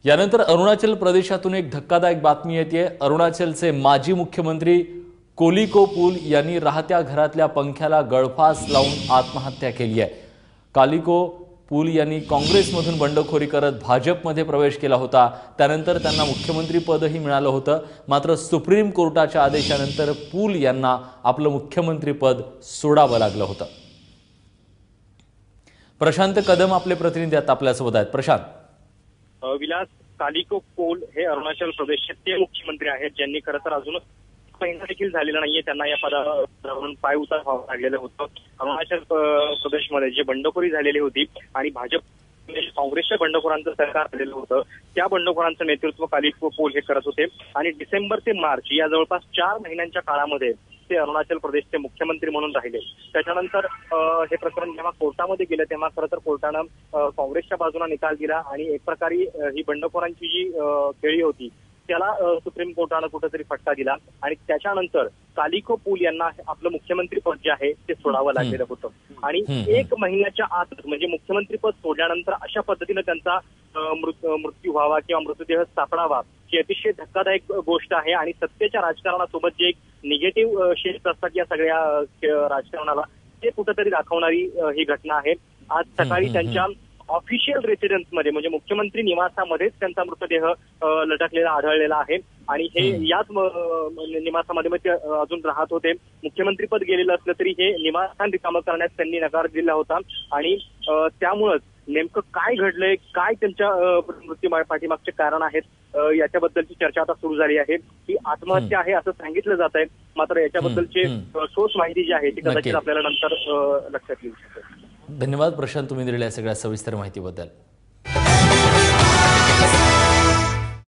यानंतर अरुणाचल प्रदेशातून एक धक्कादायक बातमी येते। अरुणाचलचे माजी मुख्यमंत्री कोलिकोपुल यांनी राहत्या घरातल्या पंख्याला गळफास लावून आत्महत्या केली आहे। कोलिकोपुल यांनी काँग्रेसमधून बंडखोरी करत भाजपमध्ये प्रवेश केला होता। त्यानंतर त्यांना मुख्यमंत्री पदही मिळालं होतं। मात्र सुप्रीम कोर्टाच्या आदेशानंतर पुल यांना आपलं मुख्यमंत्री पद सोडावं लागलं होतं। प्रशांत कदम आपले प्रतिनिधी आता आपल्यासोबत आहेत। प्रशांत, विलास, कोलिकोपुल हे अरुणाचल प्रदेशचे ते मुख्यमंत्री आहेत ज्यांनी खरं तर अजून महिना देखील झालेला नाहीये त्यांना या पदावरून पाय उतार व्हावं लागलेलं होतं। अरुणाचल प्रदेशमध्ये जे बंडखोरी झालेली होती आणि भाजप काँग्रेसच्या बंडखोरांचं सरकार आलेलं होतं, त्या बंडखोरांचं नेतृत्व कोलिकोपुल हे करत होते आणि डिसेंबर ते मार्च या जवळपास 4 महिन्यांच्या काळामध्ये ते अरुणाचल प्रदेशचे मुख्यमंत्री म्हणून राहिले। त्याच्यानंतर हे प्रकरण जेव्हा कोर्टामध्ये गेलं तेव्हा खरं तर कोर्टानं काँग्रेसच्या बाजूने निकाल दिला आणि एक प्रकारे ही बंडखोरांची जी खेळी होती त्याला सुप्रीम कोर्टानं कुठेतरी फटका दिला आणि त्याच्यानंतर कोलिकोपुल यांना आपलं मुख्यमंत्री पद जे आहे ते सोडावं लागलेलं होतं। आणि 1 महिन्याच्या आत म्हणजे मुख्यमंत्री पद सोडल्यानंतर अशा पद्धतीने त्यांचा मृत्यू व्हावा किंवा मृतदेह सापडावा ही अतिशय धक्कादायक गोष्ट आहे। आणि सत्तेच्या राजकारणासोबत जे एक निगेटिव्ह शेड्स असतात या सगळ्या राजकारणाला ते कुठेतरी दाखवणारी ही घटना आहे। आज सकाळी त्यांच्या ऑफिशियल रेसिडेन्समध्ये म्हणजे मुख्यमंत्री निवासामध्येच त्यांचा मृतदेह लटकलेला आढळलेला आहे आणि हे याच निवासामध्ये ते अजून राहत होते। मुख्यमंत्रीपद गेलेलं असलं तरी हे निवासस्थान रिकामं करण्यास त्यांनी नकार दिला होता आणि त्यामुळेच नेमकं काय घडलंय, काय त्यांच्या मृत्यू पाठीमागचे कारण आहेत याच्याबद्दलची चर्चा आता सुरू झाली आहे। ही आत्महत्या आहे असं सांगितलं जात आहे, मात्र याच्याबद्दलचे ठोस माहिती जी आहे ती कदाचित आपल्याला नंतर लक्षात येऊ शकेल। धन्यवाद प्रशांत, तुम्ही दिलेल्या सगळ्या सविस्तर माहितीबद्दल।